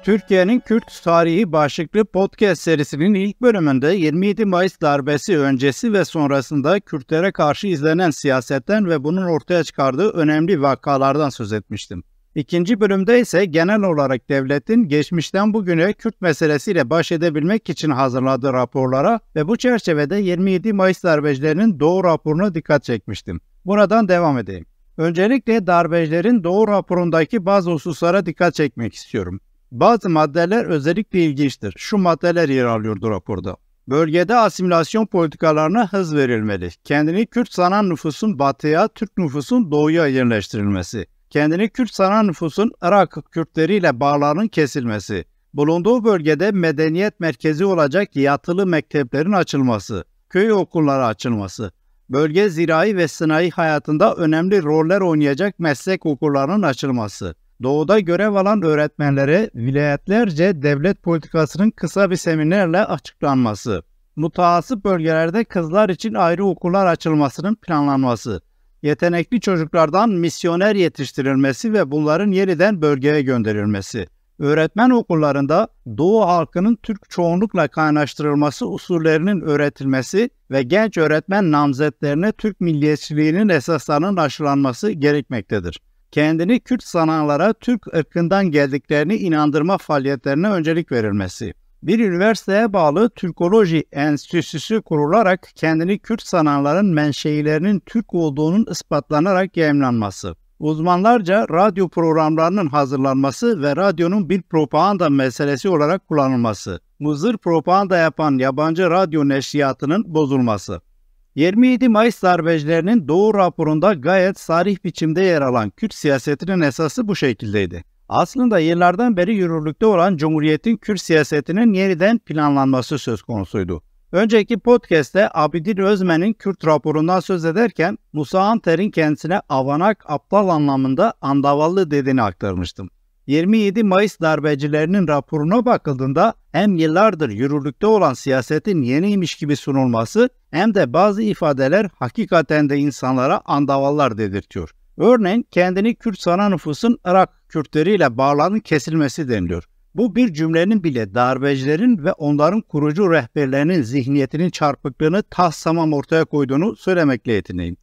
Türkiye'nin Kürt Tarihi başlıklı podcast serisinin ilk bölümünde 27 Mayıs darbesi öncesi ve sonrasında Kürtlere karşı izlenen siyasetten ve bunun ortaya çıkardığı önemli vakalardan söz etmiştim. İkinci bölümde ise genel olarak devletin geçmişten bugüne Kürt meselesiyle baş edebilmek için hazırladığı raporlara ve bu çerçevede 27 Mayıs darbecilerinin Doğu raporuna dikkat çekmiştim. Buradan devam edeyim. Öncelikle darbecilerin Doğu raporundaki bazı hususlara dikkat çekmek istiyorum. Bazı maddeler özellikle ilginçtir. Şu maddeler yer alıyordu raporda. Bölgede asimilasyon politikalarına hız verilmeli. Kendini Kürt sanan nüfusun batıya, Türk nüfusun doğuya yerleştirilmesi. Kendini Kürt sanan nüfusun Irak Kürtleriyle bağlarının kesilmesi. Bulunduğu bölgede medeniyet merkezi olacak yatılı mekteplerin açılması. Köy okulları açılması. Bölge zirai ve sanayi hayatında önemli roller oynayacak meslek okullarının açılması. Doğuda görev alan öğretmenlere vilayetlerce devlet politikasının kısa bir seminerle açıklanması, mutaassıp bölgelerde kızlar için ayrı okullar açılmasının planlanması, yetenekli çocuklardan misyoner yetiştirilmesi ve bunların yeniden bölgeye gönderilmesi, öğretmen okullarında Doğu halkının Türk çoğunlukla kaynaştırılması usullerinin öğretilmesi ve genç öğretmen namzetlerine Türk milliyetçiliğinin esaslarının aşılanması gerekmektedir. Kendini Kürt sananlara Türk ırkından geldiklerini inandırma faaliyetlerine öncelik verilmesi. Bir üniversiteye bağlı Türkoloji Enstitüsü kurularak kendini Kürt sananların menşeilerinin Türk olduğunun ispatlanarak yayımlanması. Uzmanlarca radyo programlarının hazırlanması ve radyonun bir propaganda meselesi olarak kullanılması. Muzır propaganda yapan yabancı radyo neşriyatının bozulması. 27 Mayıs darbecilerinin Doğu raporunda gayet sarih biçimde yer alan Kürt siyasetinin esası bu şekildeydi. Aslında yıllardan beri yürürlükte olan Cumhuriyet'in Kürt siyasetinin yeniden planlanması söz konusuydu. Önceki podcast'te Abidin Özmen'in Kürt raporundan söz ederken Musa Anter'in kendisine avanak, aptal anlamında andavallı dediğini aktarmıştım. 27 Mayıs darbecilerinin raporuna bakıldığında hem yıllardır yürürlükte olan siyasetin yeniymiş gibi sunulması hem de bazı ifadeler hakikaten de insanlara andavallar dedirtiyor. Örneğin kendini Kürt sanan nüfusun Irak Kürtleriyle bağlarının kesilmesi deniliyor. Bu bir cümlenin bile darbecilerin ve onların kurucu rehberlerinin zihniyetinin çarpıklığını tamam ortaya koyduğunu söylemekle yetineyim.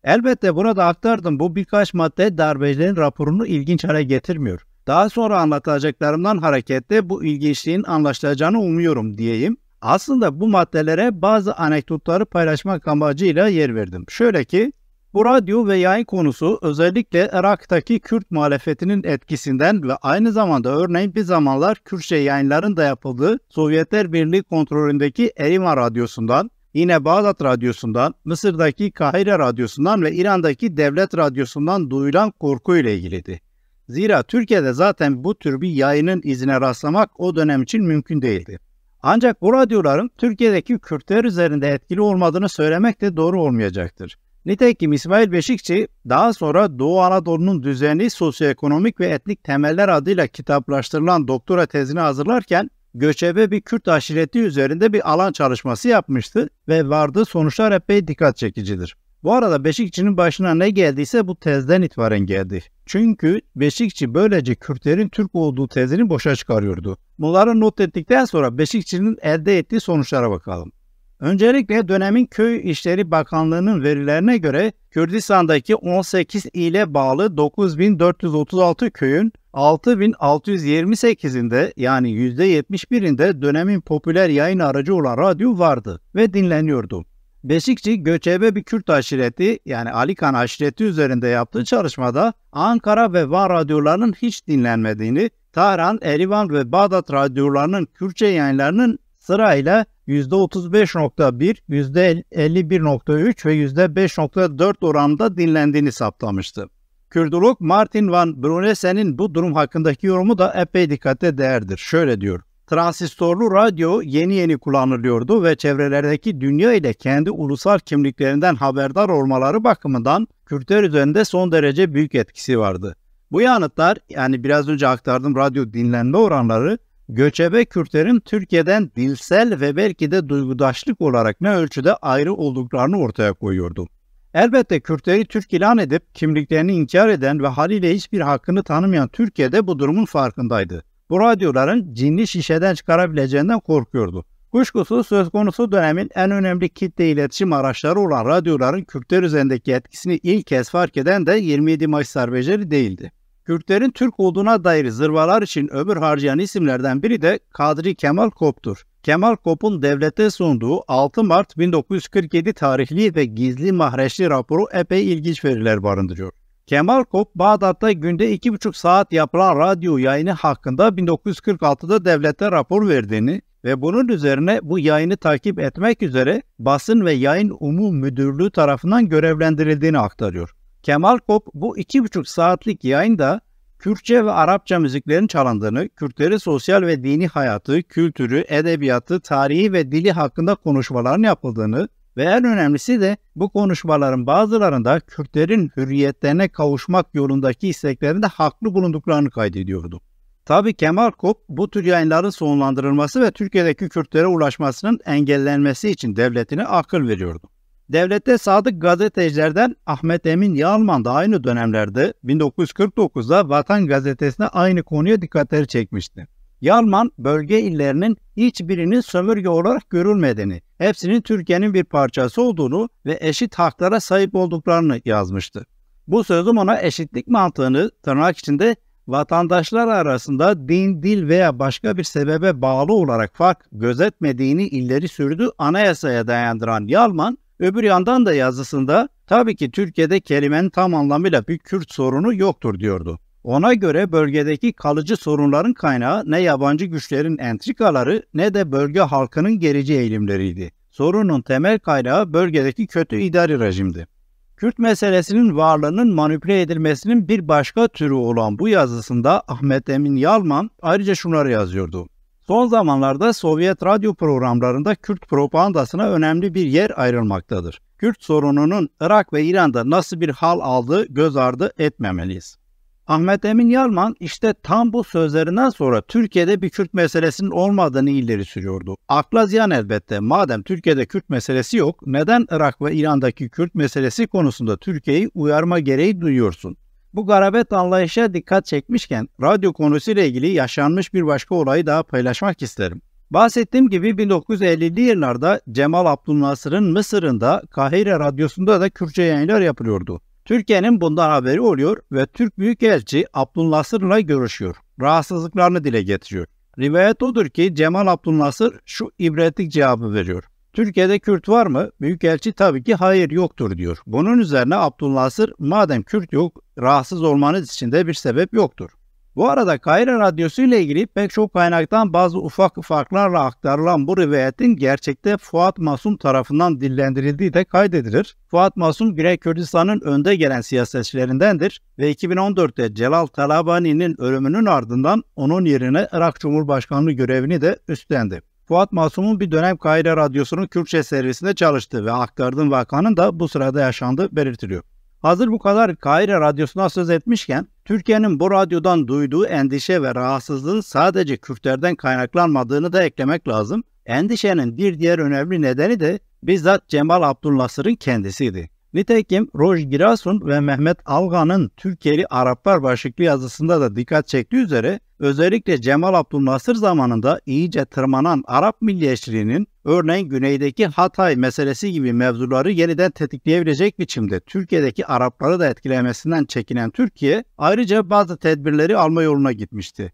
Elbette burada aktardım bu birkaç madde darbecilerin raporunu ilginç hale getirmiyor. Daha sonra anlatacaklarımdan hareketle bu ilginçliğin anlaşılacağını umuyorum diyeyim. Aslında bu maddelere bazı anekdotları paylaşmak amacıyla yer verdim. Şöyle ki, bu radyo ve yayın konusu özellikle Irak'taki Kürt muhalefetinin etkisinden ve aynı zamanda örneğin bir zamanlar Kürtçe yayınların da yapıldığı Sovyetler Birliği kontrolündeki Erivan Radyosu'ndan, yine Bağdat Radyosu'ndan, Mısır'daki Kahire Radyosu'ndan ve İran'daki Devlet Radyosu'ndan duyulan korku ile ilgiliydi. Zira Türkiye'de zaten bu tür bir yayının izine rastlamak o dönem için mümkün değildi. Ancak bu radyoların Türkiye'deki Kürtler üzerinde etkili olmadığını söylemek de doğru olmayacaktır. Nitekim İsmail Beşikçi daha sonra Doğu Anadolu'nun düzenli sosyoekonomik ve etnik temeller adıyla kitaplaştırılan doktora tezini hazırlarken göçebe bir Kürt aşireti üzerinde bir alan çalışması yapmıştı ve vardığı sonuçlar epey dikkat çekicidir. Bu arada Beşikçi'nin başına ne geldiyse bu tezden itibaren geldi. Çünkü Beşikçi böylece Kürtlerin Türk olduğu tezini boşa çıkarıyordu. Bunları not ettikten sonra Beşikçi'nin elde ettiği sonuçlara bakalım. Öncelikle dönemin Köy İşleri Bakanlığı'nın verilerine göre Kürdistan'daki 18 ile bağlı 9436 köyün 6628'inde yani %71'inde dönemin popüler yayın aracı olan radyo vardı ve dinleniyordu. Beşikçi göçebe bir Kürt aşireti yani Alikan aşireti üzerinde yaptığı çalışmada Ankara ve Van radyolarının hiç dinlenmediğini, Tahran, Erivan ve Bağdat radyolarının Kürtçe yayınlarının sırayla %35.1, %51.3 ve %5.4 oranında dinlendiğini saptamıştı. Kürdolog Martin van Brunesen'in bu durum hakkındaki yorumu da epey dikkate değerdir. Şöyle diyor. Transistorlu radyo yeni kullanılıyordu ve çevrelerdeki dünya ile kendi ulusal kimliklerinden haberdar olmaları bakımından Kürtler üzerinde son derece büyük etkisi vardı. Bu yanıtlar yani biraz önce aktardığım radyo dinlenme oranları göçebe Kürtlerin Türkiye'den dilsel ve belki de duygudaşlık olarak ne ölçüde ayrı olduklarını ortaya koyuyordu. Elbette Kürtleri Türk ilan edip kimliklerini inkar eden ve haliyle hiçbir hakkını tanımayan Türkiye'de bu durumun farkındaydı. bu radyoların cinli şişeden çıkarabileceğinden korkuyordu. Kuşkusuz söz konusu dönemin en önemli kitle iletişim araçları olan radyoların Kürtler üzerindeki etkisini ilk kez fark eden de 27 Mayıs darbecileri değildi. Kürtlerin Türk olduğuna dair zırvalar için ömür harcayan isimlerden biri de Kadri Kemal Kop'tur. Kemal Kop'un devlete sunduğu 6 Mart 1947 tarihli ve gizli mahreçli raporu epey ilginç veriler barındırıyor. Kemal Kop, Bağdat'ta günde 2,5 saat yapılan radyo yayını hakkında 1946'da devlete rapor verdiğini ve bunun üzerine bu yayını takip etmek üzere Basın ve Yayın Umum Müdürlüğü tarafından görevlendirildiğini aktarıyor. Kemal Kop bu 2,5 saatlik yayında Kürtçe ve Arapça müziklerin çalındığını, Kürtlerin sosyal ve dini hayatı, kültürü, edebiyatı, tarihi ve dili hakkında konuşmaların yapıldığını ve en önemlisi de bu konuşmaların bazılarında Kürtlerin hürriyetlerine kavuşmak yolundaki isteklerinde haklı bulunduklarını kaydediyordu. Tabii Kemal Kop bu tür yayınların sonlandırılması ve Türkiye'deki Kürtlere ulaşmasının engellenmesi için devletine akıl veriyordu. Devlette sadık gazetecilerden Ahmet Emin Yalman da aynı dönemlerde 1949'da Vatan Gazetesi'ne aynı konuya dikkatleri çekmişti. Yalman, bölge illerinin hiçbirinin sömürge olarak görülmediğini, hepsinin Türkiye'nin bir parçası olduğunu ve eşit haklara sahip olduklarını yazmıştı. Bu sözüm ona eşitlik mantığını tırnak içinde vatandaşlar arasında din, dil veya başka bir sebebe bağlı olarak fark gözetmediğini ileri sürdü anayasaya dayandıran Yalman, öbür yandan da yazısında tabii ki Türkiye'de kelimenin tam anlamıyla bir Kürt sorunu yoktur diyordu. Ona göre bölgedeki kalıcı sorunların kaynağı ne yabancı güçlerin entrikaları ne de bölge halkının gerici eğilimleriydi. Sorunun temel kaynağı bölgedeki kötü idari rejimdi. Kürt meselesinin varlığının manipüle edilmesinin bir başka türü olan bu yazısında Ahmet Emin Yalman ayrıca şunları yazıyordu. Son zamanlarda Sovyet radyo programlarında Kürt propagandasına önemli bir yer ayrılmaktadır. Kürt sorununun Irak ve İran'da nasıl bir hal aldığı göz ardı etmemeliyiz. Ahmet Emin Yalman işte tam bu sözlerinden sonra Türkiye'de bir Kürt meselesinin olmadığını ileri sürüyordu. Akla ziyan elbette, madem Türkiye'de Kürt meselesi yok, neden Irak ve İran'daki Kürt meselesi konusunda Türkiye'yi uyarma gereği duyuyorsun? Bu garabet anlayışa dikkat çekmişken radyo konusuyla ilgili yaşanmış bir başka olayı daha paylaşmak isterim. Bahsettiğim gibi 1950'li yıllarda Cemal Abdülnasır'ın Mısır'ında Kahire Radyosu'nda da Kürtçe yayınlar yapılıyordu. Türkiye'nin bundan haberi oluyor ve Türk Büyükelçi Abdülnasır'la görüşüyor. Rahatsızlıklarını dile getiriyor. Rivayet odur ki Cemal Abdülnasır şu ibretlik cevabı veriyor. Türkiye'de Kürt var mı? Büyükelçi tabii ki hayır yoktur diyor. Bunun üzerine Abdülnasır madem Kürt yok, rahatsız olmanız için de bir sebep yoktur. Bu arada Kahire Radyosu ile ilgili pek çok kaynaktan bazı ufak farklarla aktarılan bu rivayetin gerçekte Fuat Masum tarafından dillendirildiği de kaydedilir. Fuat Masum Güney Kürdistan'ın önde gelen siyasetçilerindendir ve 2014'te Celal Talabani'nin ölümünün ardından onun yerine Irak Cumhurbaşkanlığı görevini de üstlendi. Fuat Masum'un bir dönem Kahire Radyosu'nun Kürtçe servisinde çalıştığı ve aktardığım vakanın da bu sırada yaşandığı belirtiliyor. Hazır bu kadar Kahire Radyosu'na söz etmişken, Türkiye'nin bu radyodan duyduğu endişe ve rahatsızlığın sadece Kürtlerden kaynaklanmadığını da eklemek lazım. Endişenin bir diğer önemli nedeni de bizzat Cemal Abdülnasır'ın kendisiydi. Nitekim Roj Girasun ve Mehmet Algan'ın Türkiye'li Araplar başlıklı yazısında da dikkat çektiği üzere özellikle Cemal Abdülnasır zamanında iyice tırmanan Arap milliyetçiliğinin örneğin güneydeki Hatay meselesi gibi mevzuları yeniden tetikleyebilecek biçimde Türkiye'deki Arapları da etkilemesinden çekinen Türkiye ayrıca bazı tedbirleri alma yoluna gitmişti.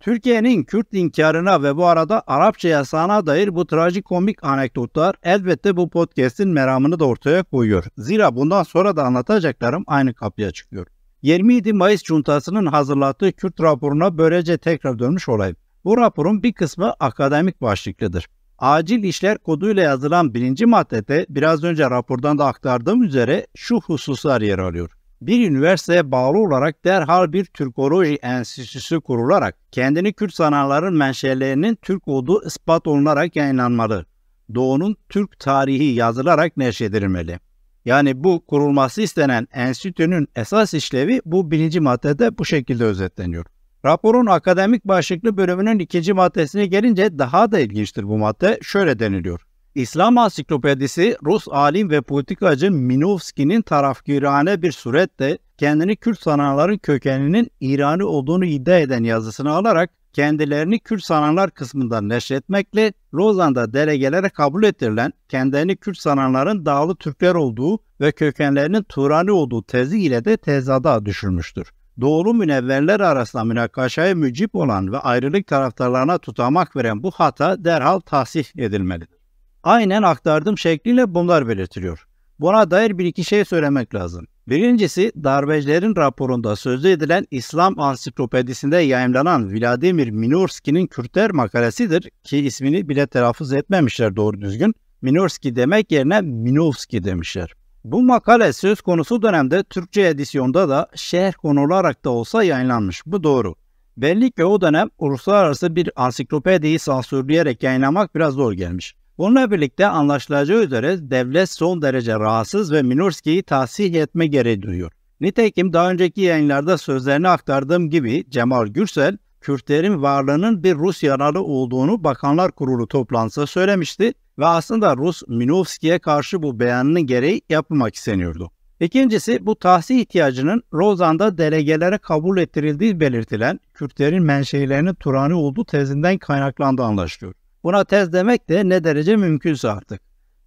Türkiye'nin Kürt inkarına ve bu arada Arapça yasağına dair bu trajikomik anekdotlar elbette bu podcast'in meramını da ortaya koyuyor. Zira bundan sonra da anlatacaklarım aynı kapıya çıkıyor. 27 Mayıs Cuntası'nın hazırlattığı Kürt raporuna böylece tekrar dönmüş olayım. Bu raporun bir kısmı akademik başlıklıdır. Acil işler koduyla yazılan 1. maddede biraz önce rapordan da aktardığım üzere şu hususlar yer alıyor. Bir üniversiteye bağlı olarak derhal bir Türkoloji Enstitüsü kurularak kendini Kürt sanatların menşelerinin Türk olduğu ispat olunarak yayınlanmalı. Doğu'nun Türk tarihi yazılarak neşredilmeli. Yani bu kurulması istenen enstitünün esas işlevi bu 1. maddede bu şekilde özetleniyor. Raporun akademik başlıklı bölümünün 2. maddesine gelince daha da ilginçtir bu madde. Şöyle deniliyor. İslam Ansiklopedisi Rus alim ve politikacı Minovski'nin tarafgirane bir suretle kendini Kürt sanatların kökeninin İrani olduğunu iddia eden yazısını alarak kendilerini Kürt sananlar kısmından neşretmekle Lozan'da delegelere kabul ettirilen kendilerini Kürt sananların Dağlı Türkler olduğu ve kökenlerinin Turani olduğu tezi ile de tezada düşürmüştür. Doğru münevverler arasında münakaşaya mücip olan ve ayrılık taraftarlarına tutamak veren bu hata derhal tahsih edilmelidir. Aynen aktardığım şekliyle bunlar belirtiliyor. Buna dair bir iki şey söylemek lazım. Birincisi, darbecilerin raporunda sözü edilen İslam Ansiklopedisinde yayımlanan Vladimir Minorski'nin Kürtler makalesidir ki ismini bile telaffuz etmemişler doğru düzgün. Minorski demek yerine Minovski demişler. Bu makale söz konusu dönemde Türkçe edisyonda da şerh konularak da olsa yayınlanmış. Bu doğru. Belli ki o dönem uluslararası bir ansiklopediyi sansürleyerek yayınlamak biraz zor gelmiş. Bununla birlikte anlaşılacağı üzere devlet son derece rahatsız ve Minorski'yi tahsih etme gereği duyuyor. Nitekim daha önceki yayınlarda sözlerini aktardığım gibi Cemal Gürsel, Kürtlerin varlığının bir Rus yararı olduğunu Bakanlar Kurulu toplantısında söylemişti ve aslında Rus Minovski'ye karşı bu beyanının gereği yapılmak isteniyordu. İkincisi, bu tahsih ihtiyacının Lozan'da delegelere kabul ettirildiği belirtilen Kürtlerin menşeilerinin Turani olduğu tezinden kaynaklandığı anlaşılıyor. Buna tez demek de ne derece mümkünse artık.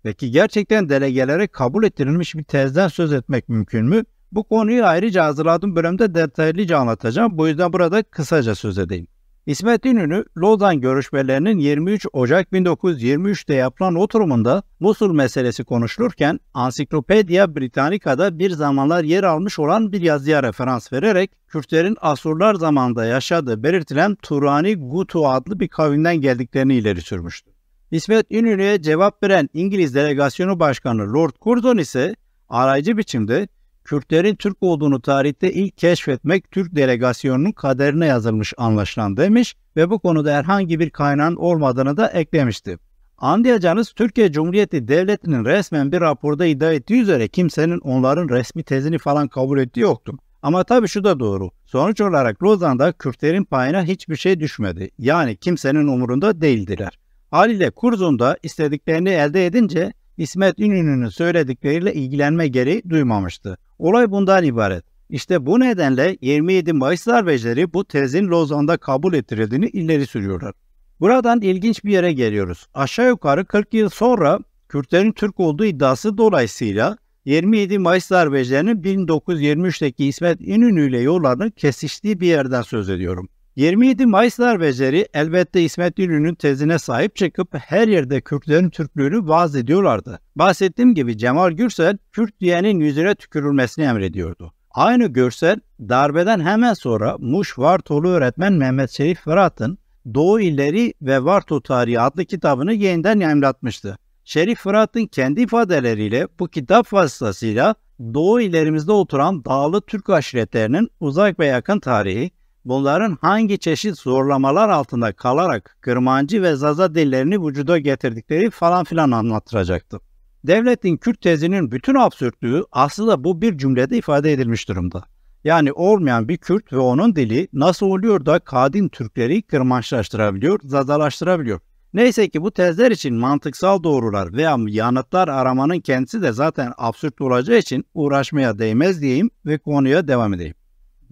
Peki gerçekten delegelere kabul ettirilmiş bir tezden söz etmek mümkün mü? Bu konuyu ayrıca hazırladığım bölümde detaylıca anlatacağım. Bu yüzden burada kısaca söz edeyim. İsmet İnönü, Lozan görüşmelerinin 23 Ocak 1923'te yapılan oturumunda Musul meselesi konuşulurken Ansiklopedia Britannica'da bir zamanlar yer almış olan bir yazıya referans vererek Kürtlerin Asurlar zamanında yaşadığı belirtilen Turani Gutu adlı bir kavimden geldiklerini ileri sürmüştü. İsmet İnönü'ye cevap veren İngiliz Delegasyonu Başkanı Lord Curzon ise arayıcı biçimde Kürtlerin Türk olduğunu tarihte ilk keşfetmek Türk delegasyonunun kaderine yazılmış anlaşılan demiş ve bu konuda herhangi bir kaynağın olmadığını da eklemişti. Anlayacağınız Türkiye Cumhuriyeti Devleti'nin resmen bir raporda iddia ettiği üzere kimsenin onların resmi tezini falan kabul ettiği yoktu. Ama tabii şu da doğru. Sonuç olarak Lozan'da Kürtlerin payına hiçbir şey düşmedi. Yani kimsenin umurunda değildiler. Haliyle Curzon da istediklerini elde edince İsmet İnönü'nün söyledikleriyle ilgilenme gereği duymamıştı. Olay bundan ibaret. İşte bu nedenle 27 Mayıs darbecileri bu tezin Lozan'da kabul ettirildiğini ileri sürüyorlar. Buradan ilginç bir yere geliyoruz. Aşağı yukarı 40 yıl sonra Kürtlerin Türk olduğu iddiası dolayısıyla 27 Mayıs darbecilerinin 1923'teki İsmet İnönü ile yollarının kesiştiği bir yerden söz ediyorum. 27 Mayıs darbecileri elbette İsmet İnönü'nün tezine sahip çıkıp her yerde Kürtlerin Türklüğünü vaaz ediyorlardı. Bahsettiğim gibi Cemal Gürsel, Kürt diyenin yüzüne tükürülmesini emrediyordu. Aynı Gürsel, darbeden hemen sonra Muş Vartolu öğretmen Mehmet Şerif Fırat'ın Doğu İlleri ve Varto Tarihi adlı kitabını yeniden yayımlatmıştı. Şerif Fırat'ın kendi ifadeleriyle bu kitap vasıtasıyla Doğu illerimizde oturan dağlı Türk aşiretlerinin uzak ve yakın tarihi, bunların hangi çeşit zorlamalar altında kalarak Kırmancı ve Zaza dillerini vücuda getirdikleri falan filan anlattıracaktı. Devletin Kürt tezinin bütün absürtlüğü aslında bu bir cümlede ifade edilmiş durumda. Yani olmayan bir Kürt ve onun dili nasıl oluyor da kadim Türkleri Kırmançlaştırabiliyor, Zazalaştırabiliyor. Neyse ki bu tezler için mantıksal doğrular veya yanıtlar aramanın kendisi de zaten absürt olacağı için uğraşmaya değmez diyeyim ve konuya devam edeyim.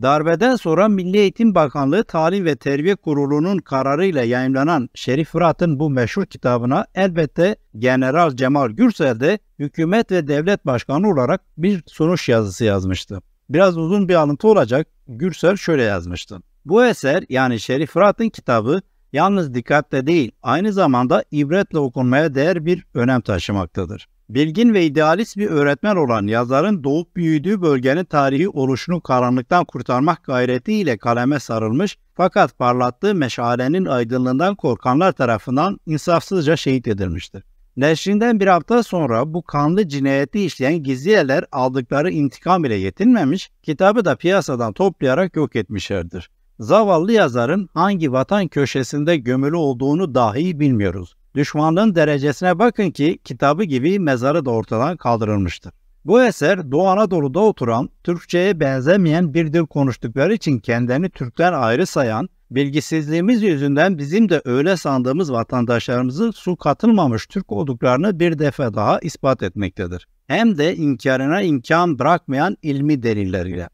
Darbeden sonra Milli Eğitim Bakanlığı Talim ve Terbiye Kurulu'nun kararıyla yayımlanan Şerif Fırat'ın bu meşhur kitabına elbette General Cemal Gürsel de hükümet ve devlet başkanı olarak bir sonuç yazısı yazmıştı. Biraz uzun bir alıntı olacak. Gürsel şöyle yazmıştı. Bu eser yani Şerif Fırat'ın kitabı yalnız dikkatle değil aynı zamanda ibretle okunmaya değer bir önem taşımaktadır. Bilgin ve idealist bir öğretmen olan yazarın doğup büyüdüğü bölgenin tarihi oluşunu karanlıktan kurtarmak gayretiyle kaleme sarılmış fakat parlattığı meşalenin aydınlığından korkanlar tarafından insafsızca şehit edilmiştir. Neşrinden bir hafta sonra bu kanlı cinayeti işleyen gizliyeler aldıkları intikam ile yetinmemiş, kitabı da piyasadan toplayarak yok etmişlerdir. Zavallı yazarın hangi vatan köşesinde gömülü olduğunu dahi bilmiyoruz. Düşmanlığın derecesine bakın ki kitabı gibi mezarı da ortadan kaldırılmıştır. Bu eser Doğu Anadolu'da oturan, Türkçe'ye benzemeyen bir dil konuştukları için kendilerini Türk'ten ayrı sayan, bilgisizliğimiz yüzünden bizim de öyle sandığımız vatandaşlarımızın su katılmamış Türk olduklarını bir defa daha ispat etmektedir. Hem de inkarına imkan bırakmayan ilmi delilleriyle.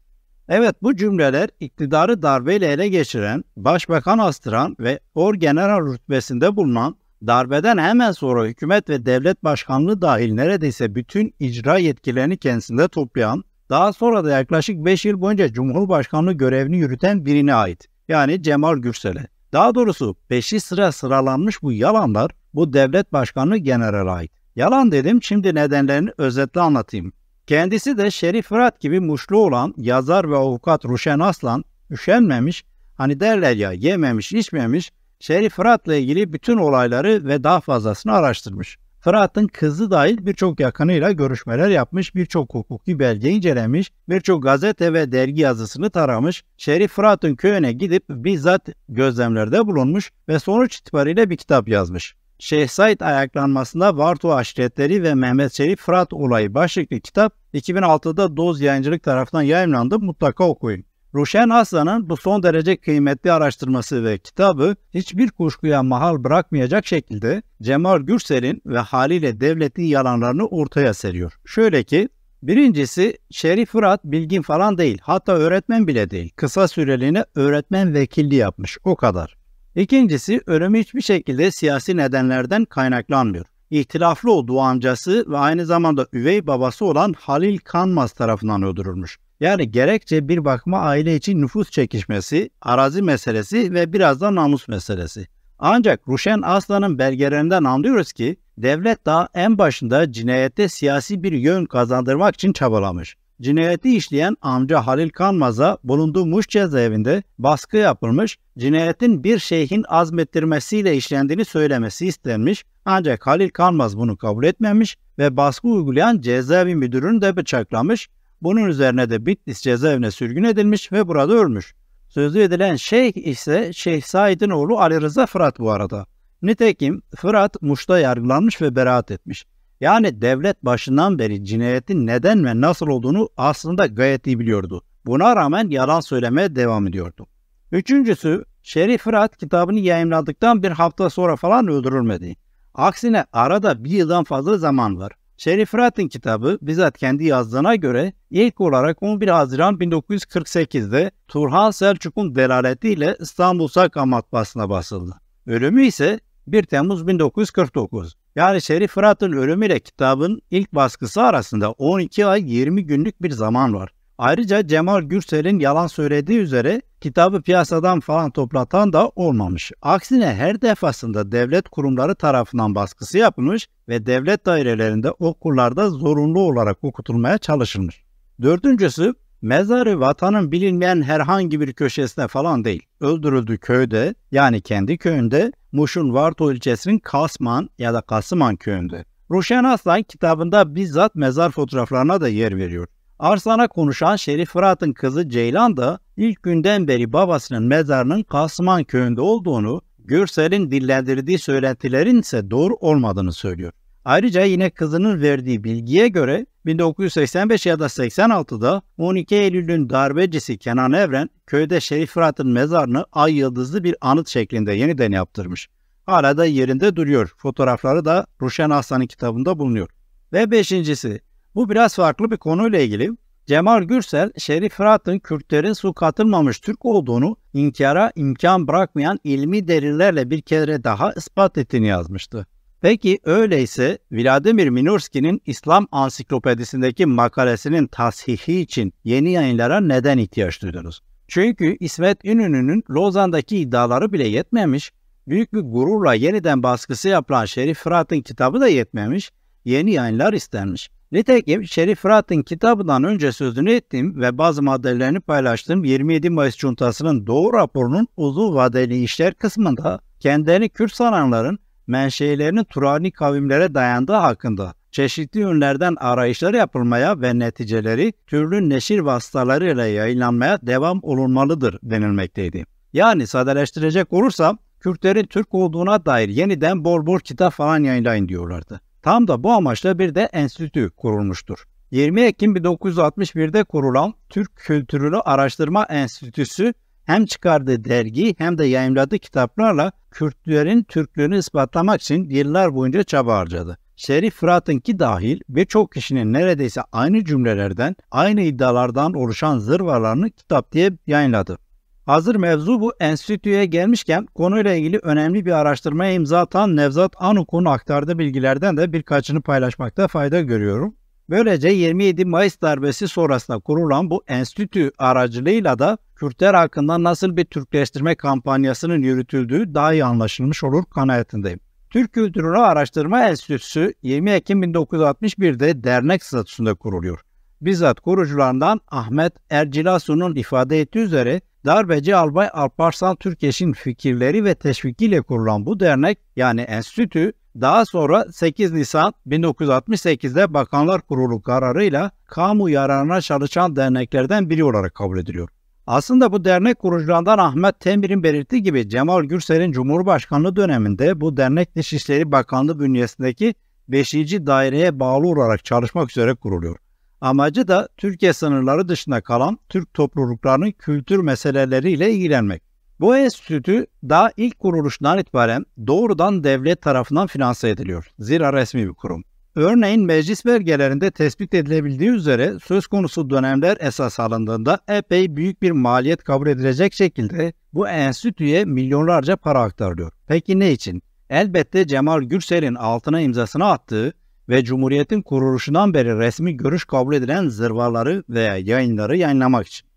Evet, bu cümleler iktidarı darbeyle ele geçiren, başbakan astıran ve orgeneral rütbesinde bulunan, darbeden hemen sonra hükümet ve devlet başkanlığı dahil neredeyse bütün icra yetkilerini kendisinde toplayan, daha sonra da yaklaşık 5 yıl boyunca Cumhurbaşkanlığı görevini yürüten birine ait. Yani Cemal Gürsel'e. Daha doğrusu peşi sıra sıralanmış bu yalanlar bu devlet başkanlığı generale ait. Yalan dedim, şimdi nedenlerini özetle anlatayım. Kendisi de Şerif Fırat gibi muşlu olan yazar ve avukat Ruşen Aslan, üşenmemiş, hani derler ya yememiş içmemiş, Şerif Fırat'la ilgili bütün olayları ve daha fazlasını araştırmış. Fırat'ın kızı dahil birçok yakınıyla görüşmeler yapmış, birçok hukuki belge incelemiş, birçok gazete ve dergi yazısını taramış, Şerif Fırat'ın köyüne gidip bizzat gözlemlerde bulunmuş ve sonuç itibariyle bir kitap yazmış. Şeyh Said ayaklanmasında Varto aşiretleri ve Mehmet Şerif Fırat olayı başlıklı kitap 2006'da Doz Yayıncılık tarafından yayımlandı, mutlaka okuyun. Ruşen Aslan'ın bu son derece kıymetli araştırması ve kitabı hiçbir kuşkuya mahal bırakmayacak şekilde Cemal Gürsel'in ve haliyle devletin yalanlarını ortaya seriyor. Şöyle ki, birincisi Şerif Fırat bilgin falan değil, hatta öğretmen bile değil. Kısa süreliğine öğretmen vekilliği yapmış, o kadar. İkincisi, ölümü hiçbir şekilde siyasi nedenlerden kaynaklanmıyor. İhtilaflı olduğu amcası ve aynı zamanda üvey babası olan Halil Kanmaz tarafından öldürülmüş. Yani gerekçe bir bakıma aile için nüfus çekişmesi, arazi meselesi ve biraz da namus meselesi. Ancak Ruşen Aslan'ın belgelerinden anlıyoruz ki devlet daha en başında cinayette siyasi bir yön kazandırmak için çabalamış. Cinayeti işleyen amca Halil Kanmaz'a bulunduğu Muş cezaevinde baskı yapılmış, cinayetin bir şeyhin azmettirmesiyle işlendiğini söylemesi istenmiş, ancak Halil Kanmaz bunu kabul etmemiş ve baskı uygulayan cezaevi müdürünü de bıçaklamış. Bunun üzerine de Bitlis cezaevine sürgün edilmiş ve burada ölmüş. Sözü edilen şeyh ise Şeyh Said'in oğlu Ali Rıza Fırat bu arada. Nitekim Fırat Muş'ta yargılanmış ve beraat etmiş. Yani devlet başından beri cinayetin neden ve nasıl olduğunu aslında gayet iyi biliyordu. Buna rağmen yalan söylemeye devam ediyordu. Üçüncüsü, Şerif Fırat kitabını yayımladıktan bir hafta sonra falan öldürülmedi. Aksine arada bir yıldan fazla zaman var. Şerif Fırat'ın kitabı bizzat kendi yazdığına göre ilk olarak 11 Haziran 1948'de Turhan Selçuk'un delaletiyle İstanbul Saka matbaasına basıldı. Ölümü ise 1 Temmuz 1949. Yani Şerif Fırat'ın ölümüyle kitabın ilk baskısı arasında 12 ay 20 günlük bir zaman var. Ayrıca Cemal Gürsel'in yalan söylediği üzere kitabı piyasadan falan toplatan da olmamış. Aksine her defasında devlet kurumları tarafından baskısı yapılmış ve devlet dairelerinde okullarda zorunlu olarak okutulmaya çalışılmış. Dördüncüsü, mezarı vatanın bilinmeyen herhangi bir köşesine falan değil. Öldürüldüğü köyde, yani kendi köyünde, Muş'un Varto ilçesinin Kasman ya da Kasıman köyünde. Ruşen Aslan kitabında bizzat mezar fotoğraflarına da yer veriyor. Arslan'a konuşan Şerif Fırat'ın kızı Ceylan da ilk günden beri babasının mezarının Kasıman köyünde olduğunu, Gürsel'in dillendirdiği söylentilerin ise doğru olmadığını söylüyor. Ayrıca yine kızının verdiği bilgiye göre 1985 ya da 86'da 12 Eylül'ün darbecisi Kenan Evren köyde Şerif Fırat'ın mezarını ay yıldızlı bir anıt şeklinde yeniden yaptırmış. Hala da yerinde duruyor. Fotoğrafları da Ruşen Aslan'ın kitabında bulunuyor. Ve beşincisi, bu biraz farklı bir konuyla ilgili. Cemal Gürsel, Şerif Fırat'ın Kürtlerin su katılmamış Türk olduğunu inkara imkan bırakmayan ilmi delillerle bir kere daha ispat ettiğini yazmıştı. Peki öyleyse Vladimir Minurski'nin İslam Ansiklopedisindeki makalesinin tashihi için yeni yayınlara neden ihtiyaç duydunuz? Çünkü İsmet İnönü'nün Lozan'daki iddiaları bile yetmemiş, büyük bir gururla yeniden baskısı yapılan Şerif Fırat'ın kitabı da yetmemiş, yeni yayınlar istenmiş. Nitekim Şerif Fırat'ın kitabından önce sözünü ettiğim ve bazı maddelerini paylaştığım 27 Mayıs Cuntası'nın Doğu raporunun uzun vadeli işler kısmında kendilerini Kürt sananların menşeilerinin Turani kavimlere dayandığı hakkında çeşitli yönlerden arayışlar yapılmaya ve neticeleri türlü neşir vasıtalarıyla yayınlanmaya devam olunmalıdır denilmekteydi. Yani sadeleştirecek olursam Kürtlerin Türk olduğuna dair yeniden bol bol kitap falan yayınlayın diyorlardı. Tam da bu amaçla bir de enstitü kurulmuştur. 20 Ekim 1961'de kurulan Türk Kültürünü Araştırma Enstitüsü hem çıkardığı dergi hem de yayımladığı kitaplarla Kürtlerin Türklüğünü ispatlamak için yıllar boyunca çaba harcadı. Şerif Fırat'ınki dahil birçok kişinin neredeyse aynı cümlelerden, aynı iddialardan oluşan zırvalarını kitap diye yayınladı. Hazır mevzu bu enstitüye gelmişken konuyla ilgili önemli bir araştırmaya imza atan Nevzat Anuk'un aktardığı bilgilerden de birkaçını paylaşmakta fayda görüyorum. Böylece 27 Mayıs darbesi sonrasında kurulan bu enstitü aracılığıyla da Kürtler hakkında nasıl bir Türkleştirme kampanyasının yürütüldüğü daha iyi anlaşılmış olur kanaatindeyim. Türk Kültürünü Araştırma Enstitüsü 20 Ekim 1961'de dernek statüsünde kuruluyor. Bizzat kurucularından Ahmet Ercilasu'nun ifade ettiği üzere darbeci Albay Alparslan Türkeş'in fikirleri ve teşvikiyle kurulan bu dernek yani enstitü daha sonra 8 Nisan 1968'de Bakanlar Kurulu kararıyla kamu yararına çalışan derneklerden biri olarak kabul ediliyor. Aslında bu dernek kurucularından Ahmet Temir'in belirttiği gibi Cemal Gürsel'in Cumhurbaşkanlığı döneminde bu dernek Dışişleri Bakanlığı bünyesindeki 5. daireye bağlı olarak çalışmak üzere kuruluyor. Amacı da Türkiye sınırları dışında kalan Türk topluluklarının kültür meseleleriyle ilgilenmek. Bu enstitü daha ilk kuruluşundan itibaren doğrudan devlet tarafından finanse ediliyor. Zira resmi bir kurum. Örneğin meclis belgelerinde tespit edilebildiği üzere söz konusu dönemler esas alındığında epey büyük bir maliyet kabul edilecek şekilde bu enstitüye milyonlarca para aktarılıyor. Peki ne için? Elbette Cemal Gürsel'in altına imzasını attığı ve Cumhuriyet'in kuruluşundan beri resmi görüş kabul edilen zırvaları veya yayınları yayınlamak için.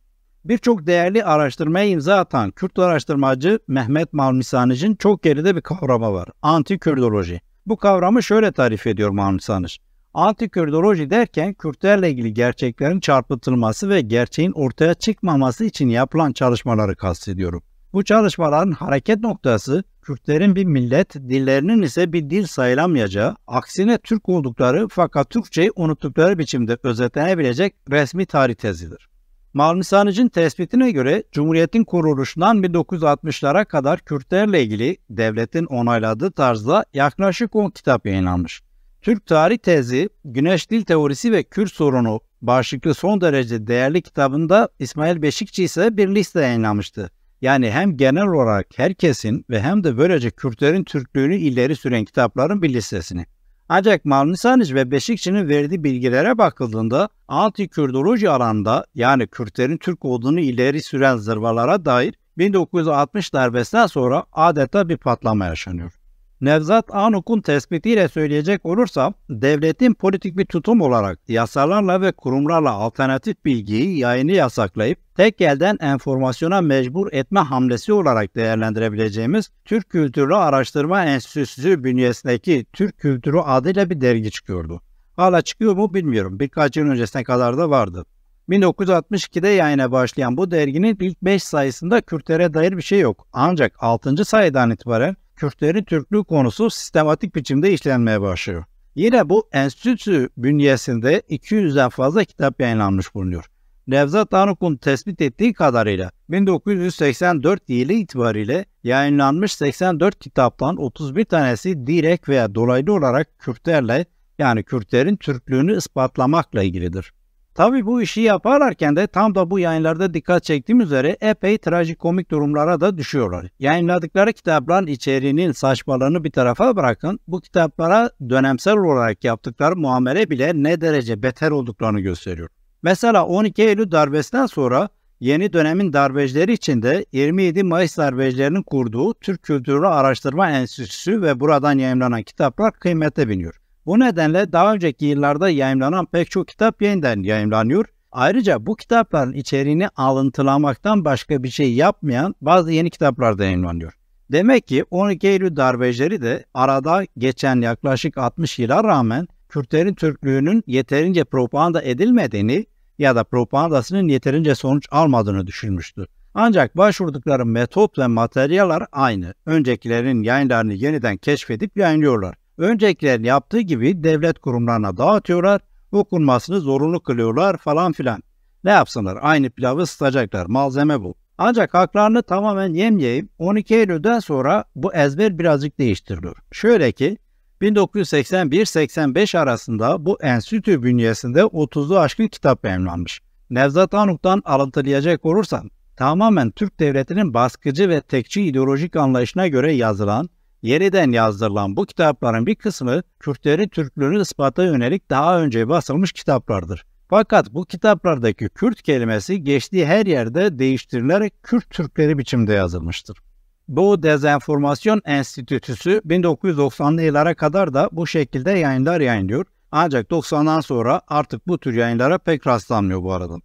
Birçok değerli araştırmaya imza atan Kürt araştırmacı Mehmet Malmisanıcı'nın çok geride bir kavramı var. Anti-Kürdoloji. Bu kavramı şöyle tarif ediyor Malmisanıcı. Anti-Kürdoloji derken Kürtlerle ilgili gerçeklerin çarpıtılması ve gerçeğin ortaya çıkmaması için yapılan çalışmaları kastediyorum. Bu çalışmaların hareket noktası Kürtlerin bir millet, dillerinin ise bir dil sayılamayacağı, aksine Türk oldukları fakat Türkçeyi unuttukları biçimde özetlenebilecek resmi tarih tezidir. Malmisanıcı'nın tespitine göre Cumhuriyet'in kuruluşundan 1960'lara kadar Kürtlerle ilgili devletin onayladığı tarzda yaklaşık 10 kitap yayınlanmış. Türk Tarih Tezi, Güneş Dil Teorisi ve Kürt Sorunu başlıklı son derece değerli kitabında İsmail Beşikçi ise bir liste yayınlamıştı. Yani hem genel olarak herkesin ve hem de böylece Kürtlerin Türklüğünü ileri süren kitapların bir listesini. Ancak Malmisanıcı ve Beşikçi'nin verdiği bilgilere bakıldığında anti-Kürdoloji alanında yani Kürtlerin Türk olduğunu ileri süren zırvalara dair 1960 darbesinden sonra adeta bir patlama yaşanıyor. Nevzat Anuk'un tespitiyle söyleyecek olursam, devletin politik bir tutum olarak yasalarla ve kurumlarla alternatif bilgiyi yayını yasaklayıp tek elden enformasyona mecbur etme hamlesi olarak değerlendirebileceğimiz Türk Kültürü Araştırma Enstitüsü bünyesindeki Türk Kültürü adıyla bir dergi çıkıyordu. Hala çıkıyor mu bilmiyorum. Birkaç yıl öncesine kadar da vardı. 1962'de yayına başlayan bu derginin ilk 5 sayısında Kürtlere dair bir şey yok. Ancak 6. sayıdan itibaren Kürtlerin Türklüğü konusu sistematik biçimde işlenmeye başlıyor. Yine bu enstitü bünyesinde 200'den fazla kitap yayınlanmış bulunuyor. Nevzat Anuk'un tespit ettiği kadarıyla 1984 yılı itibariyle yayınlanmış 84 kitaptan 31 tanesi direkt veya dolaylı olarak Kürtlerle yani Kürtlerin Türklüğünü ispatlamakla ilgilidir. Tabi bu işi yaparlarken de tam da bu yayınlarda dikkat çektiğim üzere epey trajikomik durumlara da düşüyorlar. Yayınladıkları kitapların içeriğinin saçmalığını bir tarafa bırakın, bu kitaplara dönemsel olarak yaptıkları muamele bile ne derece beter olduklarını gösteriyor. Mesela 12 Eylül darbesinden sonra yeni dönemin darbecileri içinde 27 Mayıs darbecilerinin kurduğu Türk Kültürü Araştırma Enstitüsü ve buradan yayınlanan kitaplar kıymete biniyor. Bu nedenle daha önceki yıllarda yayımlanan pek çok kitap yeniden yayımlanıyor. Ayrıca bu kitapların içeriğini alıntılamaktan başka bir şey yapmayan bazı yeni kitaplar da yayımlanıyor. Demek ki 12 Eylül darbecileri de arada geçen yaklaşık 60 yıla rağmen Kürtlerin Türklüğünün yeterince propaganda edilmediğini ya da propagandasının yeterince sonuç almadığını düşünmüştü. Ancak başvurdukları metot ve materyaller aynı. Öncekilerin yayınlarını yeniden keşfedip yayınlıyorlar. Öncekilerin yaptığı gibi devlet kurumlarına dağıtıyorlar, okunmasını zorunlu kılıyorlar falan filan. Ne yapsınlar? Aynı pilavı ısıtacaklar. Malzeme bu. Ancak haklarını tamamen yemeyip 12 Eylül'den sonra bu ezber birazcık değiştiriliyor. Şöyle ki 1981-85 arasında bu enstitü bünyesinde 30'u aşkın kitap yayımlanmış. Nevzat Anuk'tan alıntılayacak olursam tamamen Türk devletinin baskıcı ve tekçi ideolojik anlayışına göre yazılan, Yeniden yazdırılan bu kitapların bir kısmı Kürtlerin Türklüğünü ispata yönelik daha önce basılmış kitaplardır. Fakat bu kitaplardaki Kürt kelimesi geçtiği her yerde değiştirilerek Kürt Türkleri biçimde yazılmıştır. Bu Dezenformasyon Enstitüsü 1990'lı yıllara kadar da bu şekilde yayınlar yayınlıyor. Ancak 90'dan sonra artık bu tür yayınlara pek rastlanmıyor bu arada.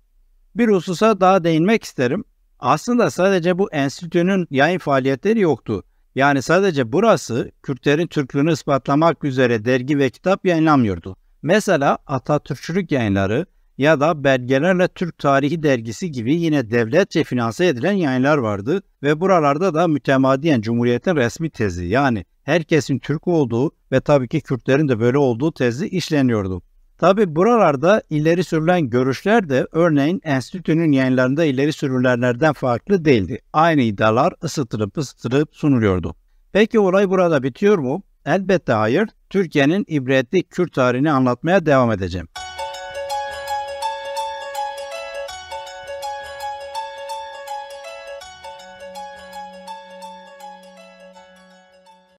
Bir hususa daha değinmek isterim. Aslında sadece bu enstitünün yayın faaliyetleri yoktu. Yani sadece burası Kürtlerin Türklüğünü ispatlamak üzere dergi ve kitap yayınlamıyordu. Mesela Atatürkçülük yayınları ya da Belgelerle Türk Tarihi dergisi gibi yine devletçe finanse edilen yayınlar vardı ve buralarda da mütemadiyen Cumhuriyet'in resmi tezi, yani herkesin Türk olduğu ve tabii ki Kürtlerin de böyle olduğu tezi işleniyordu. Tabi buralarda ileri sürülen görüşler de örneğin enstitünün yayınlarında ileri sürülenlerden farklı değildi. Aynı iddialar ısıtılıp sunuluyordu. Peki olay burada bitiyor mu? Elbette hayır. Türkiye'nin ibretli Kürt tarihini anlatmaya devam edeceğim.